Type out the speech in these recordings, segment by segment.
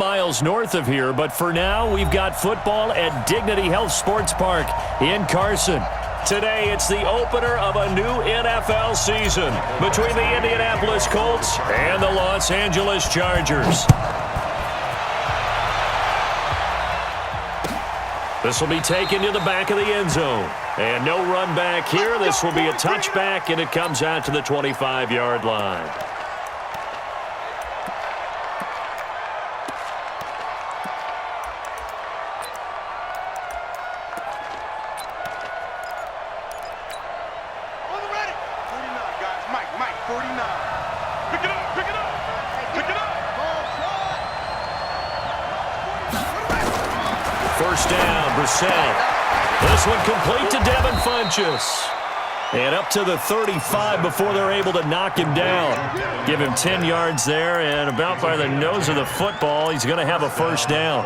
miles north of here, but for now, we've got football at Dignity Health Sports Park in Carson. Today, it's the opener of a new NFL season between the Indianapolis Colts and the Los Angeles Chargers. This will be taken to the back of the end zone. And no run back here. This will be a touchback, and it comes out to the 25-yard line. First down, Brissett. This one complete to Devin Funchess. And up to the 35 before they're able to knock him down. Give him 10 yards there, and about by the nose of the football, he's going to have a first down.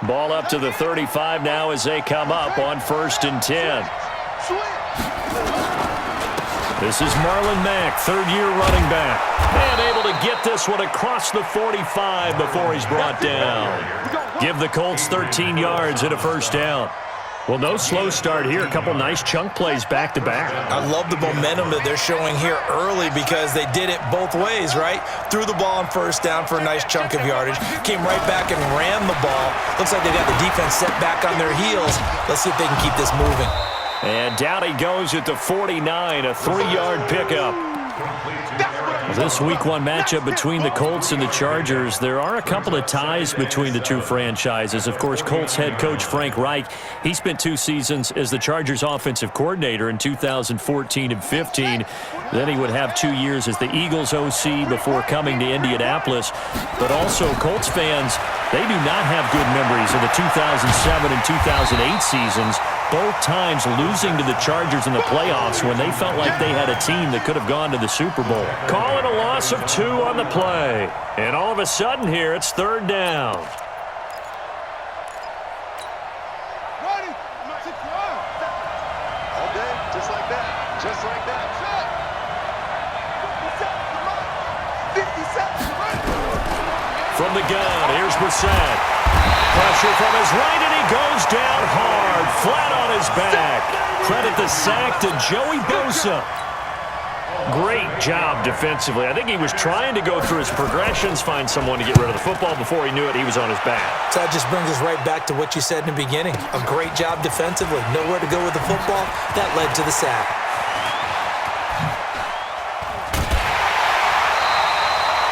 Ball up to the 35 now as they come up on 1st and 10. This is Marlon Mack, third-year running back. And able to get this one across the 45 before he's brought down. Give the Colts 13 yards and a first down. Well, no slow start here. A couple nice chunk plays back-to-back. I love the momentum that they're showing here early because they did it both ways, right? Threw the ball on first down for a nice chunk of yardage. Came right back and ran the ball. Looks like they got the defense set back on their heels. Let's see if they can keep this moving. And down he goes at the 49, a 3-yard pickup. This Week 1 matchup between the Colts and the Chargers, there are a couple of ties between the two franchises. Of course, Colts head coach Frank Reich, he spent 2 seasons as the Chargers offensive coordinator in 2014 and 15. Then he would have 2 years as the Eagles OC before coming to Indianapolis. But also, Colts fans, they do not have good memories of the 2007 and 2008 seasons, both times losing to the Chargers in the playoffs when they felt like they had a team that could have gone to the Super Bowl. Calling a loss of 2 on the play. And all of a sudden here, it's 3rd down. All day, just like that. Just like that. From the gun, here's Brissett. Pressure from his right, and he goes down hard, flat on his back. Credit the sack to Joey Bosa. Great job defensively. I think he was trying to go through his progressions, find someone to get rid of the football. Before he knew it, he was on his back. So that just brings us right back to what you said in the beginning. A great job defensively. Nowhere to go with the football. That led to the sack.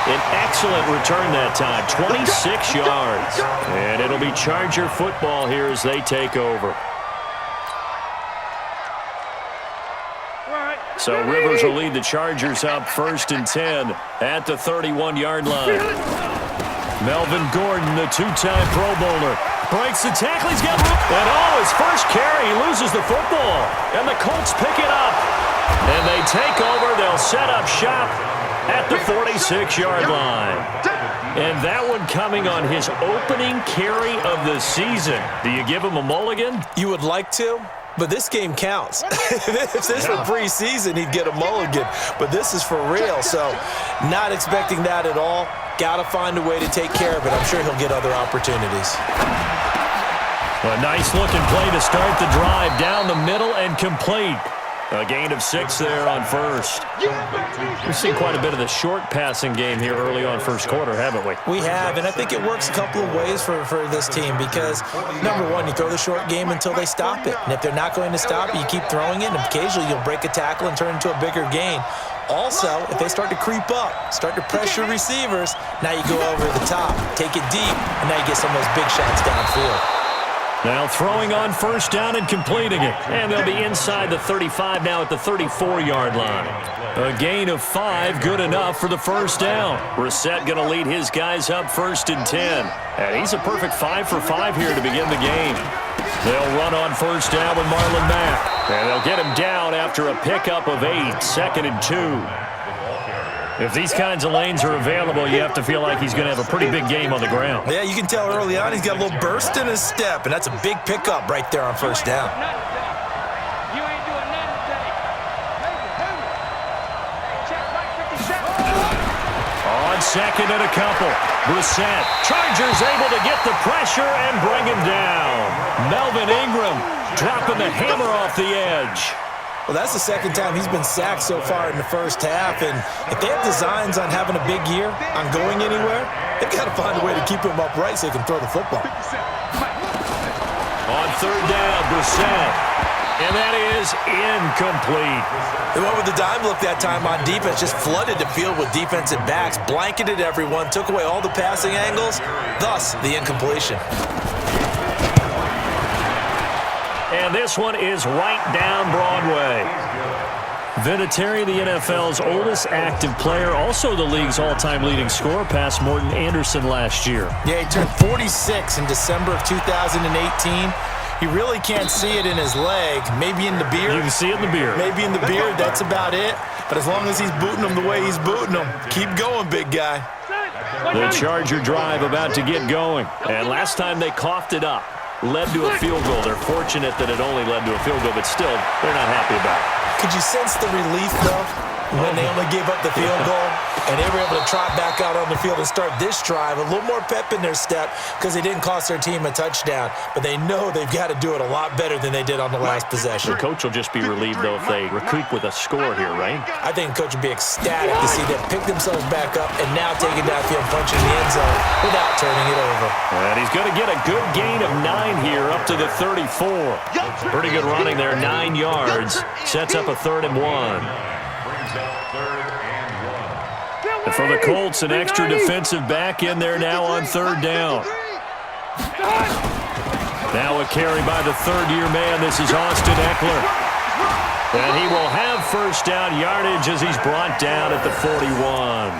An excellent return that time, 26 yards. And it'll be Charger football here as they take over. So Rivers will lead the Chargers up 1st and 10 at the 31-yard line. Melvin Gordon, the 2-time Pro Bowler, breaks the tackle. He's got room. And his first carry, he loses the football. And the Colts pick it up. And they take over. They'll set up shop at the 46-yard line. And that one coming on his opening carry of the season. Do you give him a mulligan? You would like to, but this game counts. If this were preseason, he'd get a mulligan. But this is for real, so not expecting that at all. Got to find a way to take care of it. I'm sure he'll get other opportunities. A nice-looking play to start the drive down the middle and complete. A gain of 6 there on first. We've seen quite a bit of the short passing game here early on first quarter, haven't we? We have, and I think it works a couple of ways for this team because, number one, you throw the short game until they stop it. And if they're not going to stop it, you keep throwing it, and occasionally you'll break a tackle and turn into a bigger gain. Also, if they start to creep up, start to pressure receivers, now you go over the top, take it deep, and now you get some of those big shots downfield. Now throwing on first down and completing it. And they'll be inside the 35 now at the 34-yard line. A gain of 5, good enough for the first down. Brissett going to lead his guys up 1st and 10. And he's a perfect 5 for 5 here to begin the game. They'll run on first down with Marlon Mack. And they'll get him down after a pickup of 8, 2nd and 2. If these kinds of lanes are available, you have to feel like he's going to have a pretty big game on the ground. Yeah, you can tell early on he's got a little burst in his step, and that's a big pickup right there on first down. On 2nd and a couple. Brissett. Chargers able to get the pressure and bring him down. Melvin Ingram dropping the hammer off the edge. Well, that's the 2nd time he's been sacked so far in the first half, and if they have designs on having a big year, on going anywhere, they've got to find a way to keep him upright so he can throw the football. On 3rd down, Brissett, and that is incomplete. They went with the dime look that time on defense, just flooded the field with defensive backs, blanketed everyone, took away all the passing angles, thus the incompletion. And this one is right down Broadway. Vinatieri, the NFL's oldest active player, also the league's all-time leading scorer, past Morton Anderson last year. Yeah, he turned 46 in December of 2018. He really can't see it in his leg, maybe in the beard. You can see it in the beard. Maybe in the beard, that's about it. But as long as he's booting them the way he's booting them, keep going, big guy. The Charger drive about to get going. And last time they coughed it up, led to a field goal. They're fortunate that it only led to a field goal, but still, they're not happy about it. Could you sense the relief, though, when they only gave up the field goal and they were able to trot back out on the field and start this drive? A little more pep in their step because they didn't cost their team a touchdown, but they know they've got to do it a lot better than they did on the last possession. The coach will just be relieved, though, if they recoup with a score here, right? I think the coach would be ecstatic to see them pick themselves back up and now take it downfield, punching the end zone without turning it over. And he's going to get a good gain of 9 here up to the 34. Pretty good running there, 9 yards. Sets up a 3rd and 1. And for the Colts, an extra defensive back in there now on 3rd down. Now a carry by the 3rd-year man. This is Austin Eckler. And he will have 1st down yardage as he's brought down at the 41.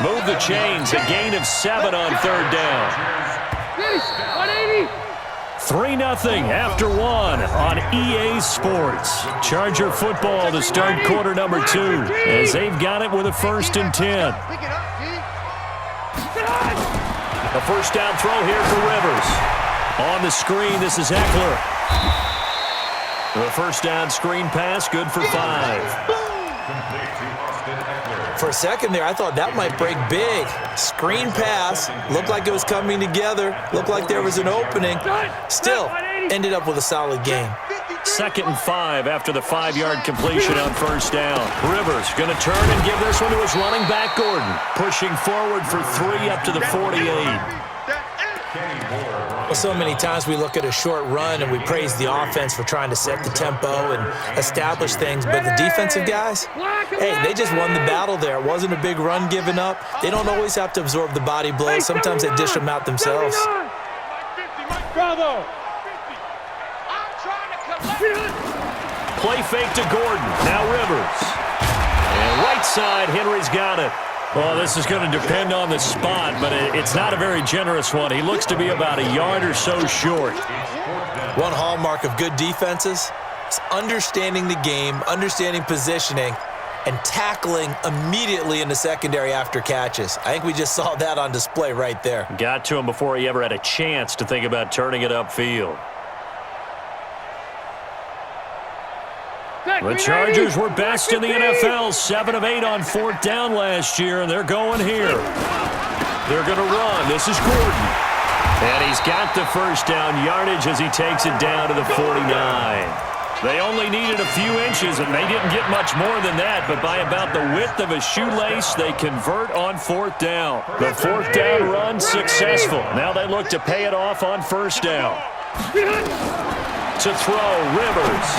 Move the chains, a gain of 7 on 3rd down. 3-0 after 1 on EA Sports. Charger football to start quarter number 2 as they've got it with a 1st and 10. A 1st down throw here for Rivers. On the screen, this is Eckler. The 1st down screen pass, good for 5. For a second there, I thought that might break big. Screen pass, looked like it was coming together, looked like there was an opening. Still, ended up with a solid game. 2nd and 5 after the 5-yard completion on 1st down. Rivers going to turn and give this one to his running back, Gordon. Pushing forward for 3 up to the 48. Well, so many times we look at a short run and we praise the offense for trying to set the tempo and establish things, but the defensive guys, hey, they just won the battle there. It wasn't a big run given up. They don't always have to absorb the body blows. Sometimes they dish them out themselves. Play fake to Gordon. Now Rivers. And right side, Henry's got it. Well, this is going to depend on the spot, but it's not a very generous one. He looks to be about a yard or so short. One hallmark of good defenses is understanding the game, understanding positioning, and tackling immediately in the secondary after catches. I think we just saw that on display right there. Got to him before he ever had a chance to think about turning it upfield. The Chargers were best in the NFL, 7 of 8 on 4th down last year, and they're going here. They're going to run. This is Gordon. And he's got the 1st down yardage as he takes it down to the 49. They only needed a few inches, and they didn't get much more than that, but by about the width of a shoelace, they convert on 4th down. The 4th down run successful. Now they look to pay it off on 1st down. To throw, Rivers.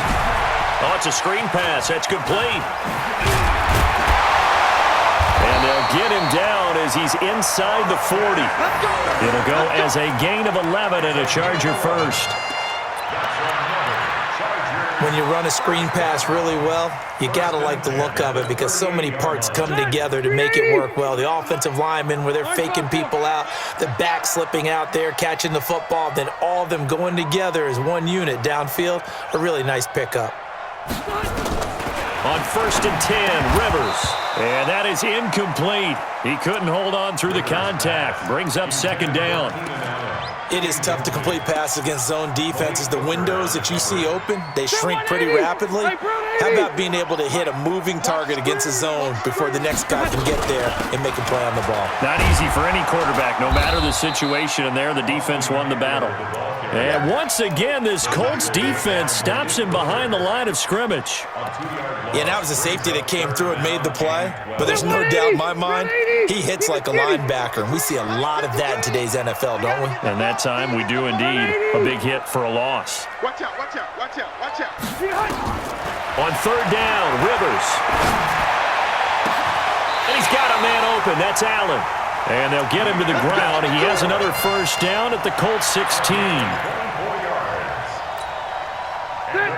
Oh, it's a screen pass. That's complete. And they'll get him down as he's inside the 40. It'll go as a gain of 11 and a Charger 1st. When you run a screen pass really well, you got to like the look of it because so many parts come together to make it work well. The offensive linemen where they're faking people out, the back slipping out there, catching the football, then all of them going together as one unit downfield, a really nice pickup. On 1st and 10, Rivers. And that is incomplete. He couldn't hold on through the contact. Brings up 2nd down. It is tough to complete passes against zone defenses. The windows that you see open, they shrink pretty rapidly. How about being able to hit a moving target against a zone before the next guy can get there and make a play on the ball? Not easy for any quarterback, no matter the situation, and there the defense won the battle. And once again, this Colts defense stops him behind the line of scrimmage. Yeah, that was a safety that came through and made the play, but there's no doubt in my mind, he hits like a linebacker, and we see a lot of that in today's NFL, don't we? And that time we do indeed. A big hit for a loss. Watch out, watch out, watch out, watch out. On third down, Rivers. And he's got a man open. That's Allen. And they'll get him to the ground. He has another first down at the Colts 16.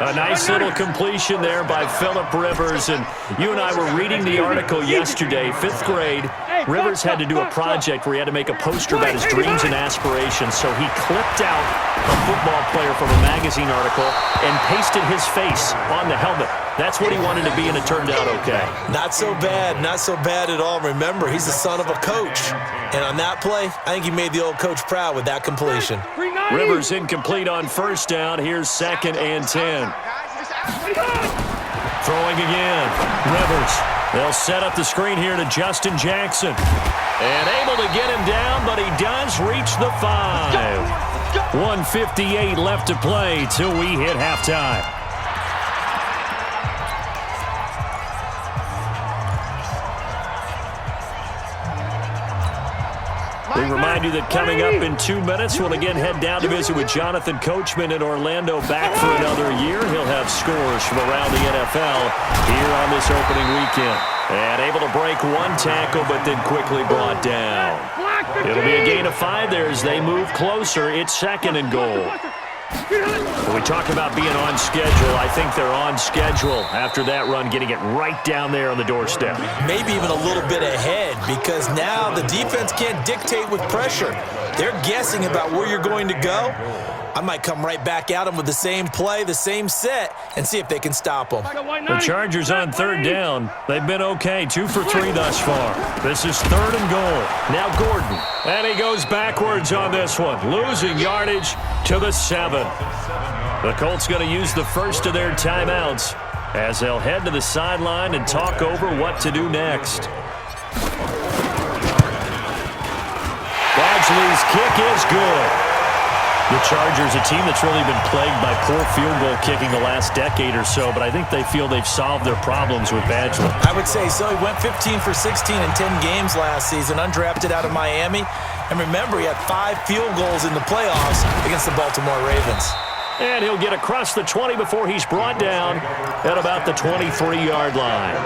A nice little completion there by Phillip Rivers. And you and I were reading the article yesterday, 5th grade. Rivers had to do a project where he had to make a poster about his dreams and aspirations. So he clipped out a football player from a magazine article and pasted his face on the helmet. That's what he wanted to be, and it turned out okay. Not so bad at all. Remember, he's the son of a coach. And on that play, I think he made the old coach proud with that completion. Rivers incomplete on first down. Here's 2nd and 10. Throwing again. Rivers. They'll set up the screen here to Justin Jackson. And able to get him down, but he does reach the 5. 1:58 left to play till we hit halftime. We remind you that coming up in 2 minutes, we'll again head down to visit with Jonathan Coachman in Orlando, back for another year. He'll have scores from around the NFL here on this opening weekend. And able to break one tackle, but then quickly brought down. It'll be a gain of 5 there as they move closer. It's 2nd and goal. When we talk about being on schedule, I think they're on schedule after that run, getting it right down there on the doorstep. Maybe even a little bit ahead, because now the defense can't dictate with pressure. They're guessing about where you're going to go. I might come right back at them with the same play, the same set, and see if they can stop them. The Chargers on third down. They've been okay, 2 for 3 thus far. This is 3rd and goal. Now Gordon. And he goes backwards on this one, losing yardage to the 7. The Colts going to use the first of their timeouts as they'll head to the sideline and talk over what to do next. Badgley's kick is good. The Chargers, a team that's really been plagued by poor field goal kicking the last decade or so, but I think they feel they've solved their problems with Badgley. I would say so. He went 15 for 16 in 10 games last season, undrafted out of Miami. And remember, he had 5 field goals in the playoffs against the Baltimore Ravens. And he'll get across the 20 before he's brought down at about the 23-yard line.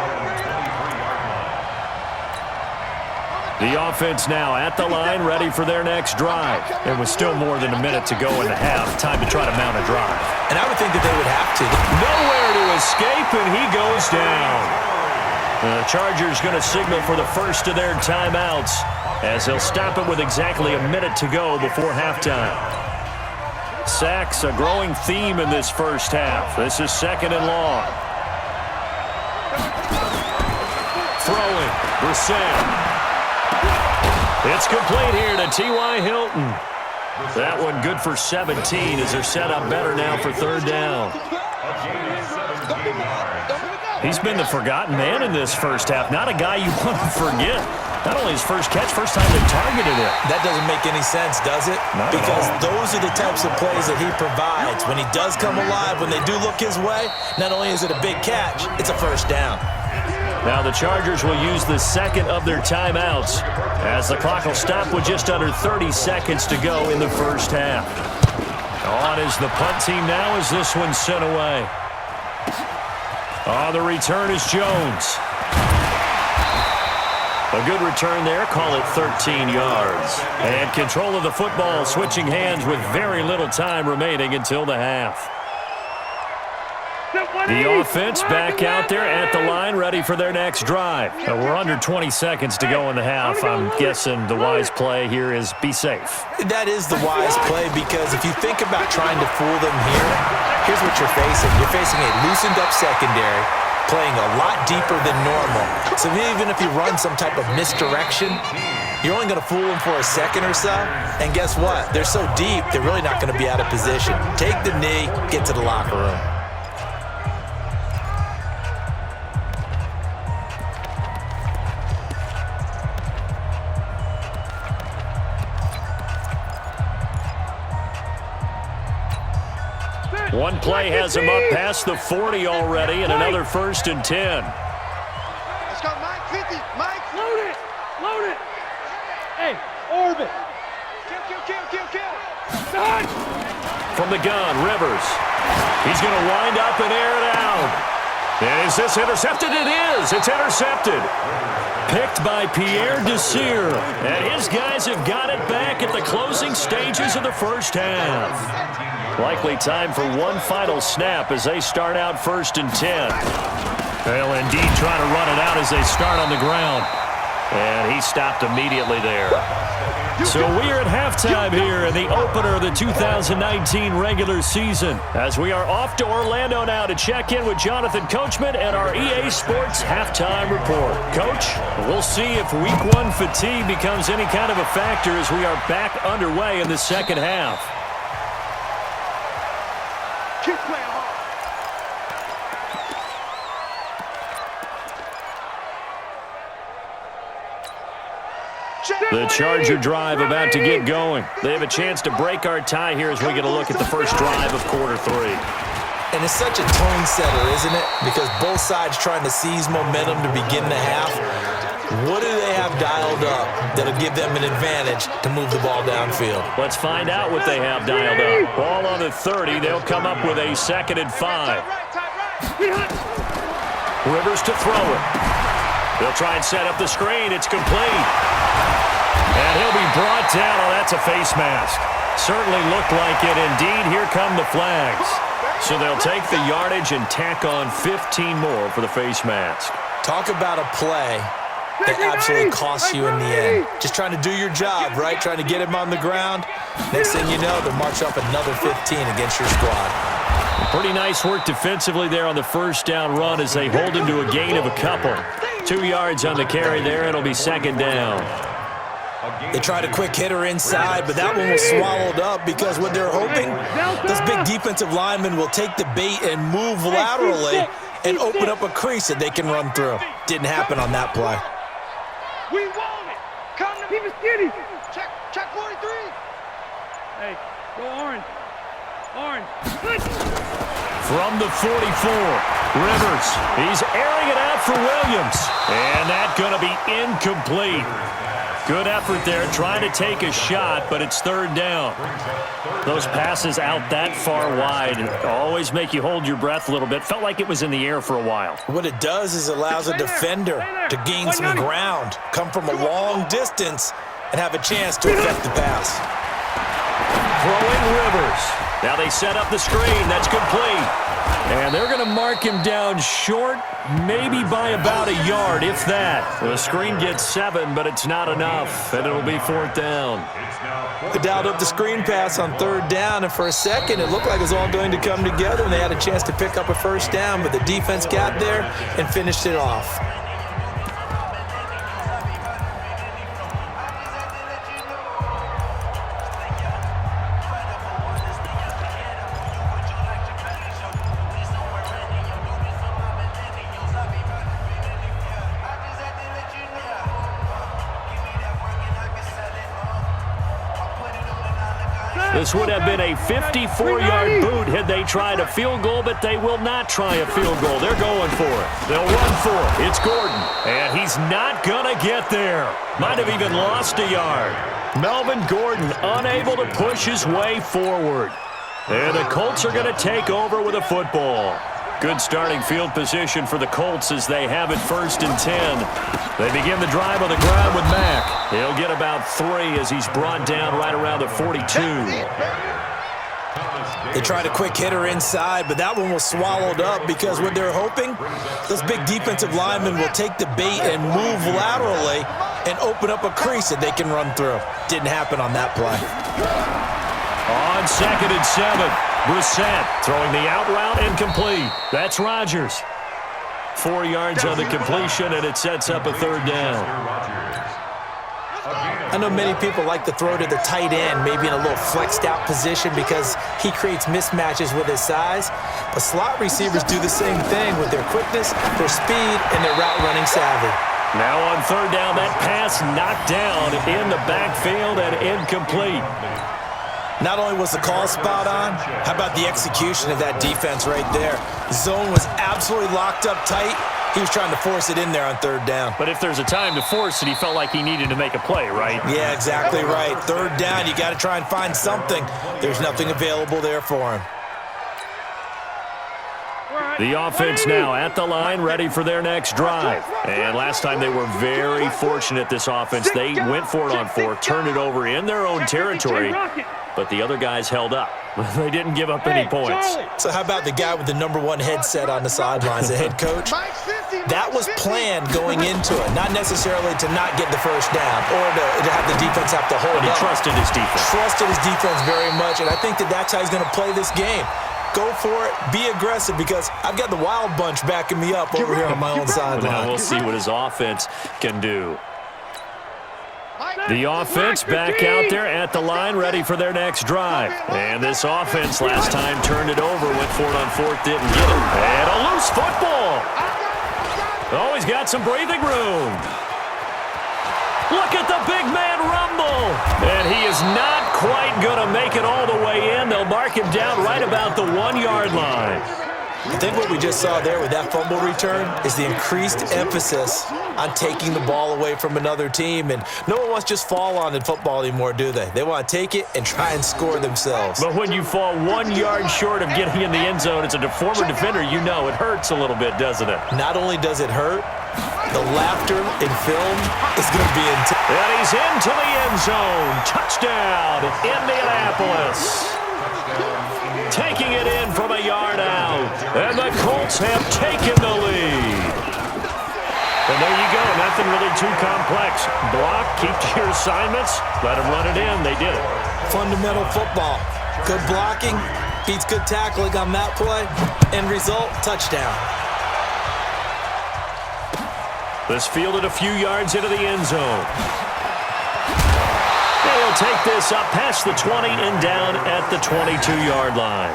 The offense now at the line, ready for their next drive. And with still more than a minute to go in the half, time to try to mount a drive. And I would think that they would have to. Nowhere to escape, and he goes down. The Chargers going to signal for the first of their timeouts as they'll stop it with exactly a minute to go before halftime. Sacks, a growing theme in this first half. This is 2nd and long. Throwing, Brissett. It's complete here to T.Y. Hilton. That one good for 17 as they're set up better now for 3rd down. He's been the forgotten man in this first half. Not a guy you want to forget. Not only his first catch, first time they targeted him. That doesn't make any sense, does it? Because those are the types of plays that he provides. When he does come alive, when they do look his way, not only is it a big catch, it's a first down. Now the Chargers will use the 2nd of their timeouts as the clock will stop with just under 30 seconds to go in the first half. On is the punt team now as this one's sent away. The return is Jones. A good return there, call it 13 yards. And control of the football, switching hands with very little time remaining until the half. The offense back out there at the line, ready for their next drive. We're under 20 seconds to go in the half. I'm guessing the wise play here is be safe. That is the wise play, because if you think about trying to fool them here, here's what you're facing. You're facing a loosened up secondary. playing a lot deeper than normal. So even if you run some type of misdirection, you're only going to fool them for a second or so. And guess what? They're so deep, they're really not going to be out of position. Take the knee, get to the locker room. One play has him up past the 40 already, and another 1st and 10. Let's go, Mike. 50. Mike. Load it. Load it. Hey, orbit. Kill. Done. From the gun, Rivers. He's going to wind up and air it out. And is this intercepted? It is. It's intercepted. Picked by Pierre Desir. And his guys have got it back at the closing stages of the first half. Likely time for one final snap as they start out 1st and 10. They'll indeed try to run it out as they start on the ground. And he stopped immediately there. So we're at halftime here in the opener of the 2019 regular season, as we are off to Orlando now to check in with Jonathan Coachman and our EA Sports halftime report. Coach, we'll see if Week 1 fatigue becomes any kind of a factor as we are back underway in the second half. Keep playing hard. The Charger drive about to get going. They have a chance to break our tie here as we get a look at the first drive of quarter 3. And it's such a tone setter, isn't it? Because both sides trying to seize momentum to begin the half. What do they have dialed up that'll give them an advantage to move the ball downfield? Let's find out what they have dialed up. Ball on the 30. They'll come up with a 2nd and 5. Rivers to throw it. They'll try and set up the screen. It's complete. And he'll be brought down. Oh, that's a face mask. Certainly looked like it. Indeed, here come the flags. So they'll take the yardage and tack on 15 more for the face mask. Talk about a play that absolutely costs you in the end. Just trying to do your job, right? Trying to get him on the ground. Next thing you know, they'll march up another 15 against your squad. Pretty nice work defensively there on the first down run as they hold him to a gain of a couple. 2 yards on the carry there. It'll be 2nd down. They tried a quick hitter inside, but that one was swallowed up because what they're hoping, those big defensive linemen will take the bait and move laterally and open up a crease that they can run through. Didn't happen on that play. We want it. Come to Keep it skinny. check 43. Hey, go orange. Orange. From the 44, Rivers. He's airing it out for Williams. And that's going to be incomplete. Good effort there, trying to take a shot, but it's 3rd down. Those passes out that far wide always make you hold your breath a little bit. Felt like it was in the air for a while. What it does is allows a defender to gain some ground, come from a long distance, and have a chance to affect the pass. Throwing Rivers. Now they set up the screen. That's complete. And they're going to mark him down short, maybe by about a yard, if that. The screen gets 7, but it's not enough, and it'll be 4th down. They dialed up the screen pass on 3rd down, and for a second, it looked like it was all going to come together, and they had a chance to pick up a 1st down, but the defense got there and finished it off. This would have been a 54-yard boot had they tried a field goal, but they will not try a field goal. They're going for it. They'll run for it. It's Gordon, and he's not going to get there. Might have even lost a yard. Melvin Gordon unable to push his way forward. And the Colts are going to take over with a football. Good starting field position for the Colts as they have it 1st and 10. They begin the drive on the ground with Mack. He'll get about 3 as he's brought down right around the 42. They tried a quick hitter inside, but that one was swallowed up because what they're hoping, those big defensive linemen will take the bait and move laterally and open up a crease that they can run through. Didn't happen on that play. On 2nd and 7, Brissett throwing the out route incomplete. That's Rodgers. 4 yards on the completion, and it sets up a third down. I know many people like to throw to the tight end, maybe in a little flexed out position because he creates mismatches with his size. But slot receivers do the same thing with their quickness, their speed, and their route running savvy. Now on third down, that pass knocked down in the backfield and incomplete. Not only was the call spot on, how about the execution of that defense right there? Zone was absolutely locked up tight. He was trying to force it in there on third down. But if there's a time to force it, he felt like he needed to make a play, right? Yeah, exactly right. Third down, you got to try and find something. There's nothing available there for him. The offense now at the line, ready for their next drive. And last time they were very fortunate, this offense. They went for it on 4, turned it over in their own territory, but the other guys held up. They didn't give up any points. So how about the guy with the #1 headset on the sidelines, the head coach? That was planned going into it, not necessarily to not get the first down or to have the defense have to hold But he up. trusted his defense. Trusted his defense very much, and I think that's how he's going to play this game. Go for it, be aggressive, because I've got the wild bunch backing me up over here on my own Now sideline. we'll see what his offense can do. The offense back out there at the line, ready for their next drive. And this offense last time turned it over, went for it on 4th, didn't get it. And a loose football. Oh, he's got some breathing room. Look at the big man rumble. And he is not quite going to make it all the way in. They'll mark him down right about the 1-yard line. I think what we just saw there with that fumble return is the increased emphasis on taking the ball away from another team. And no one wants to just fall on in football anymore, do they? They want to take it and try and score themselves. But when you fall 1 yard short of getting in the end zone as a former defender, you know it hurts a little bit, doesn't it? Not only does it hurt, the laughter in film is going to be intense. And he's into the end zone. Touchdown, Indianapolis. Taking it in from a yard out. And the Colts have taken the lead. And there you go. Nothing really too complex. Block, keep to your assignments, let them run it in. They did it. Fundamental football. Good blocking beats good tackling on that play. End result, touchdown. This fielded a few yards into the end zone. They'll take this up past the 20 and down at the 22-yard line.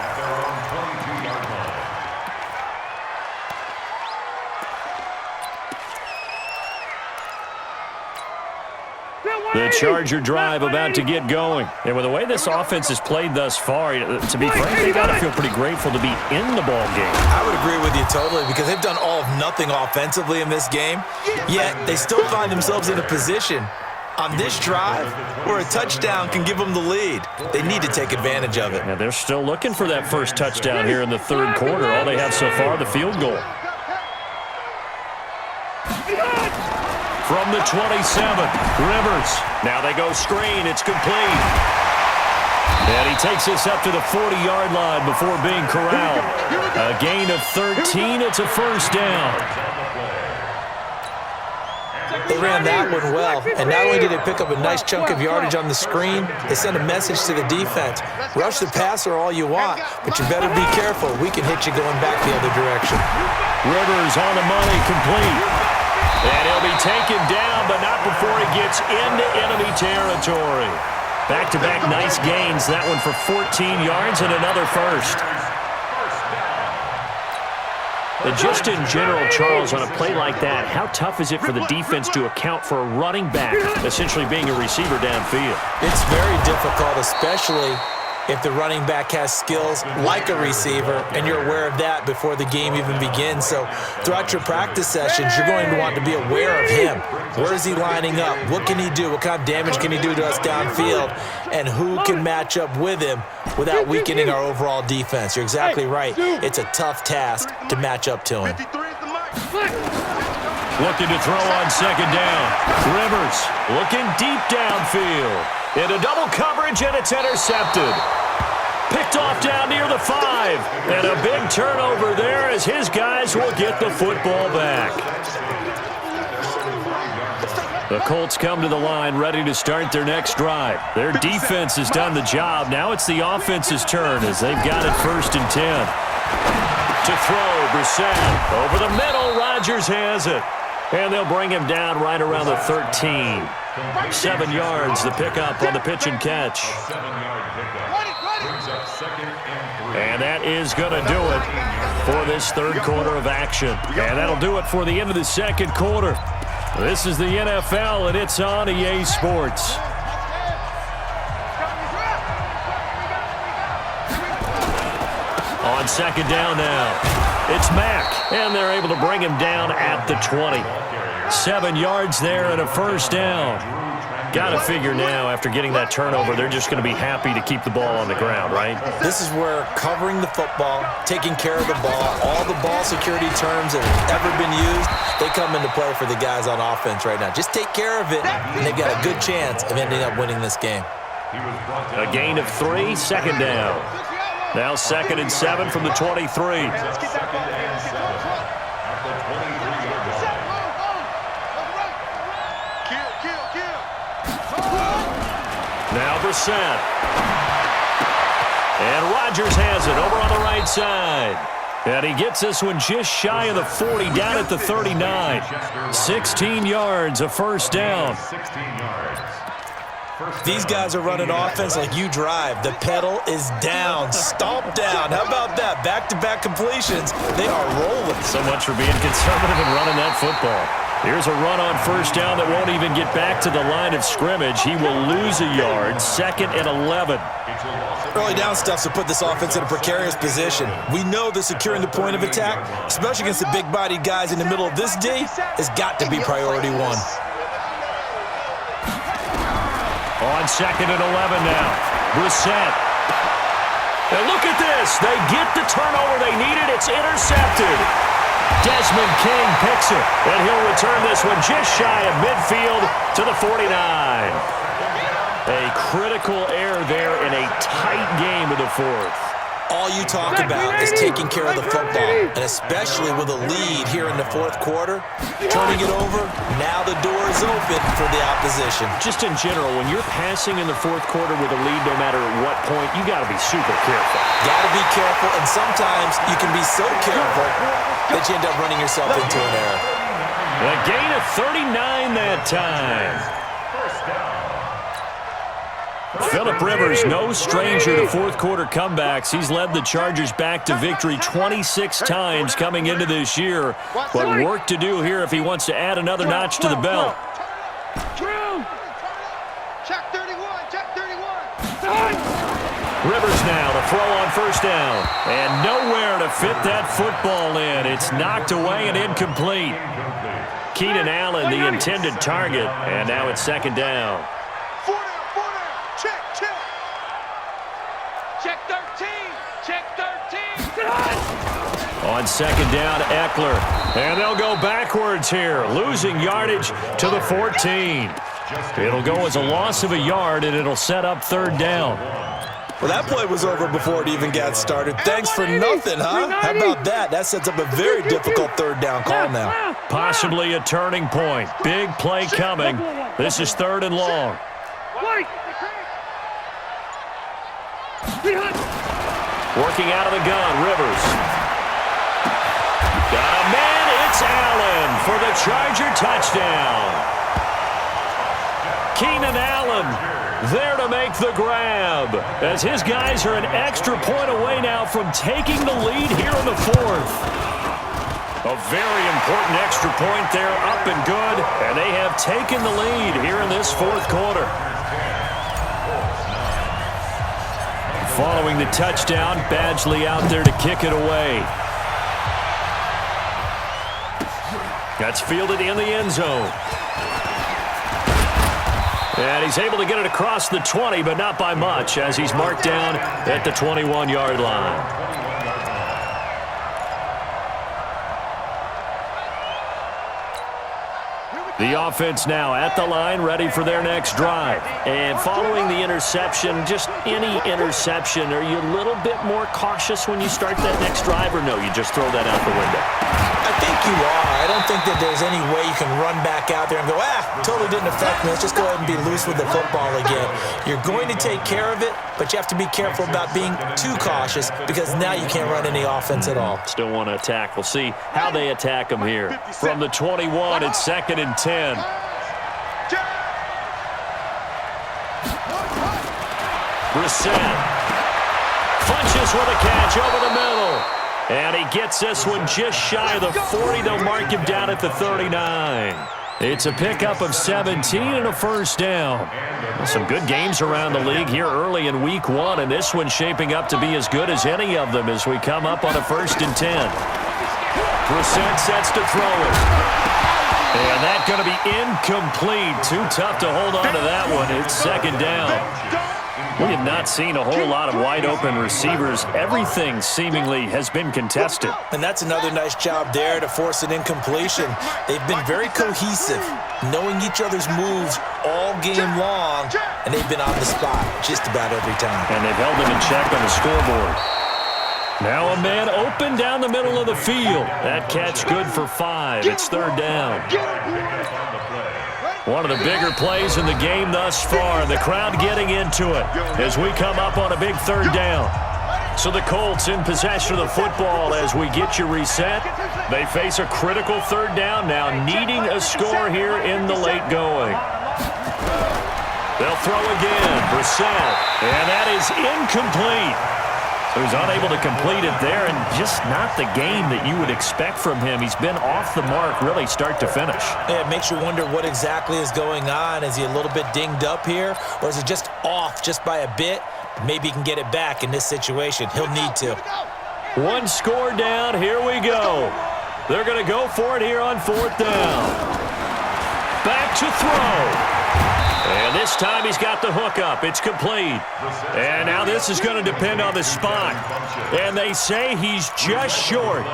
The Charger drive about to get going. And with the way this offense has played thus far, to be frank, they got to feel pretty grateful to be in the ball game. I would agree with you totally, because they've done all of nothing offensively in this game, yet they still find themselves in a position on this drive where a touchdown can give them the lead. They need to take advantage of it. And they're still looking for that first touchdown here in the third quarter. All they have so far, the field goal. From the 27, Rivers. Now they go screen. It's complete. And he takes this up to the 40-yard line before being corralled. A gain of 13. It's a first down. They ran that one well, and not only did they pick up a nice chunk of yardage on the screen, they sent a message to the defense. Rush the passer all you want, but you better be careful. We can hit you going back the other direction. Rivers on the money, complete. And he'll be taken down, but not before he gets into enemy territory. Back-to-back nice gains. That one for 14 yards and another first. And just in general, Charles, on a play like that, how tough is it for the defense to account for a running back essentially being a receiver downfield? It's very difficult, especially if the running back has skills like a receiver, and you're aware of that before the game even begins. So throughout your practice sessions, you're going to want to be aware of him. Where is he lining up? What can he do? What kind of damage can he do to us downfield? And who can match up with him without weakening our overall defense? You're exactly right. It's a tough task to match up to him. Looking to throw on second down. Rivers looking deep downfield. Into double coverage, and it's intercepted. Picked off down near the 5. And a big turnover there as his guys will get the football back. The Colts come to the line ready to start their next drive. Their defense has done the job. Now it's the offense's turn as they've got it 1st and 10. To throw, Brissett over the middle, right Rodgers has it. And they'll bring him down right around the 13. 7 yards, the pickup on the pitch and catch. And that is going to do it for this third quarter of action. And that'll do it for the end of the second quarter. This is the NFL, and it's on EA Sports. On second down now, it's Mack, and they're able to bring him down at the 20. 7 yards there and a first down. Got to figure now, after getting that turnover, they're just going to be happy to keep the ball on the ground, right? This is where covering the football, taking care of the ball, all the ball security terms that have ever been used, they come into play for the guys on offense right now. Just take care of it, and they've got a good chance of ending up winning this game. A gain of 3, second down. Now 2nd and 7 from the 23. Now Brissett. And Rodgers has it over on the right side. And he gets this one just shy of the 40, down at the 39. 16 yards, a first down. These guys are running offense like you drive. The pedal is down, stomp down. How about that? Back-to-back completions. They are rolling. So much for being conservative and running that football. Here's a run on first down that won't even get back to the line of scrimmage. He will lose a yard, 2nd and 11. Early down stuff to put this offense in a precarious position. We know that securing the point of attack, especially against the big-bodied guys in the middle of this D, has got to be priority one. On 2nd and 11 now, Brissett. And look at this. They get the turnover they needed. It's intercepted. Desmond King picks it, and he'll return this one just shy of midfield to the 49. A critical error there in a tight game of the fourth. All you talk about is taking care of the football, and especially with a lead here in the fourth quarter. Turning it over, now the door is open for the opposition. Just in general, when you're passing in the fourth quarter with a lead, no matter at what point, you got to be super careful. Got to be careful, and sometimes you can be so careful that you end up running yourself into an error. A gain of 39 that time. Phillip Rivers, no stranger to fourth quarter comebacks. He's led the Chargers back to victory 26 times coming into this year. But work to do here if he wants to add another notch to the belt. Check 31, check 31. Rivers now to throw on first down. And nowhere to fit that football in. It's knocked away and incomplete. Keenan Allen, the intended target. And now it's 2nd down. Check 13, check 13. On 2nd down, Eckler. And they'll go backwards here, losing yardage to the 14. It'll go as a loss of a yard, and it'll set up 3rd down. Well, that play was over before it even got started. Thanks for nothing, huh? How about that? That sets up a very difficult 3rd down call now. Possibly a turning point. Big play coming. This is 3rd and long. Working out of the gun, Rivers. Got a man, it's Allen for the Charger touchdown. Keenan Allen there to make the grab, as his guys are an extra point away now from taking the lead here in the fourth. A very important extra point there, up and good, and they have taken the lead here in this fourth quarter. Following the touchdown, Badgley out there to kick it away. That's fielded in the end zone. And he's able to get it across the 20, but not by much, as he's marked down at the 21-yard line. The offense now at the line, ready for their next drive. And following the interception, just any interception, are you a little bit more cautious when you start that next drive, or no, you just throw that out the window? I think you are. I don't think that there's any way you can run back out there and go, totally didn't affect me. Let's just go ahead and be loose with the football again. You're going to take care of it, but you have to be careful about being too cautious because now you can't run any offense at all. Still want to attack. We'll see how they attack them here. From the 21, it's 2nd and 10. Brissett punches with a catch over the middle. And he gets this one just shy of the 40. They'll mark him down at the 39. It's a pickup of 17 and a first down. Some good games around the league here early in week 1, and this one's shaping up to be as good as any of them as we come up on a 1st and 10. Brissett sets to throw it. And that's going to be incomplete. Too tough to hold on to that one. It's 2nd down. We have not seen a whole lot of wide-open receivers. Everything seemingly has been contested. And that's another nice job there to force an incompletion. They've been very cohesive, knowing each other's moves all game long, and they've been on the spot just about every time. And they've held them in check on the scoreboard. Now a man open down the middle of the field. That catch good for 5. It's 3rd down. One of the bigger plays in the game thus far. The crowd getting into it as we come up on a big 3rd down. So the Colts in possession of the football as we get you reset. They face a critical 3rd down now, needing a score here in the late going. They'll throw again. Brissett. And that is incomplete. So he's unable to complete it there, and just not the game that you would expect from him. He's been off the mark really start to finish. Yeah, it makes you wonder what exactly is going on. Is he a little bit dinged up here, or is it just off just by a bit? Maybe he can get it back in this situation. He'll need to. One score down. Here we go. They're going to go for it here on 4th down. Back to throw. And this time he's got the hook up. It's complete. And now this is going to depend on the spot. And they say he's just short.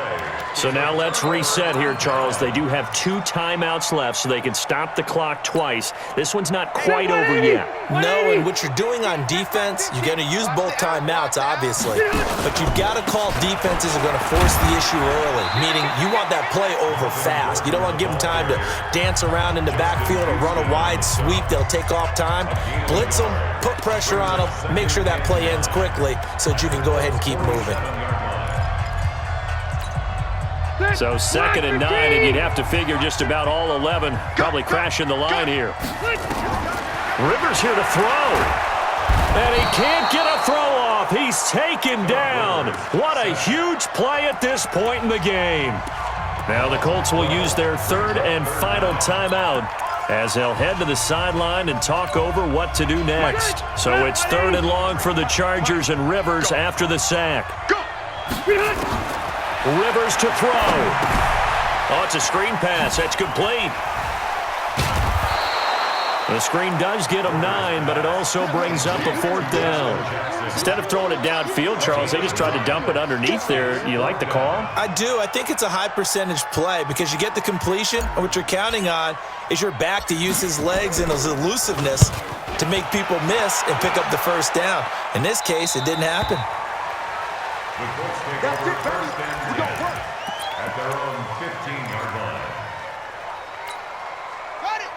So now let's reset here, Charles. They do have 2 timeouts left, so they can stop the clock twice. This one's not quite over yet. No, and what you're doing on defense, you're going to use both timeouts, obviously. But you've got to call defenses are going to force the issue early, meaning you want that play over fast. You don't want to give them time to dance around in the backfield or run a wide sweep. They'll take off time. Blitz them, put pressure on them, make sure that play ends quickly so that you can go ahead and keep moving. So 2nd and 9, and you'd have to figure just about all 11 probably crashing the line here. Rivers here to throw. And he can't get a throw off. He's taken down. What a huge play at this point in the game. Now the Colts will use their 3rd and final timeout as they'll head to the sideline and talk over what to do next. So it's 3rd and long for the Chargers, and Rivers after the sack. Rivers to throw. Oh, it's a screen pass. That's complete. The screen does get him 9, but it also brings up a 4th down. Instead of throwing it downfield, Charles, they just tried to dump it underneath there. You like the call? I do. I think it's a high percentage play because you get the completion, and what you're counting on is your back to use his legs and his elusiveness to make people miss and pick up the 1st down. In this case, it didn't happen. That's it, baby. We're going to work at their own 15-yard line.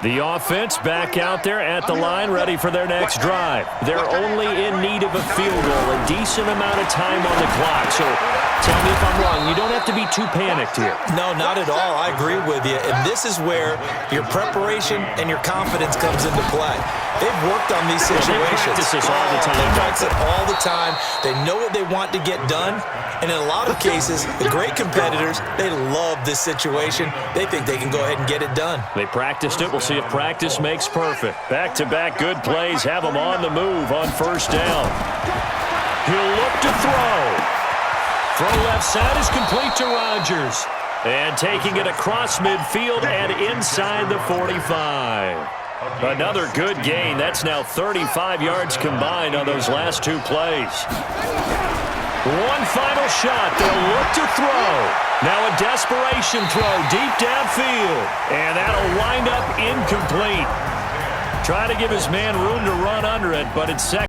The offense back out there at the line, ready for their next drive. They're only in need of a field goal, a decent amount of time on the clock. So tell me if I'm wrong. You don't have to be too panicked here. No, not at all. I agree with you. And this is where your preparation and your confidence comes into play. They've worked on these situations. They practice this all the time. They practice it all the time. They know what they want to get done. And in a lot of cases, the great competitors, they love this situation. They think they can go ahead and get it done. They practiced it. We'll see if practice makes perfect. Back-to-back good plays have them on the move on 1st down. He'll look to throw. Throw left side is complete to Rodgers. And taking it across midfield and inside the 45. Another good gain. That's now 35 yards combined on those last 2 plays. One final shot. They'll look to throw. Now a desperation throw deep downfield. And that'll wind up incomplete. Trying to give his man room to run under it, but it's second.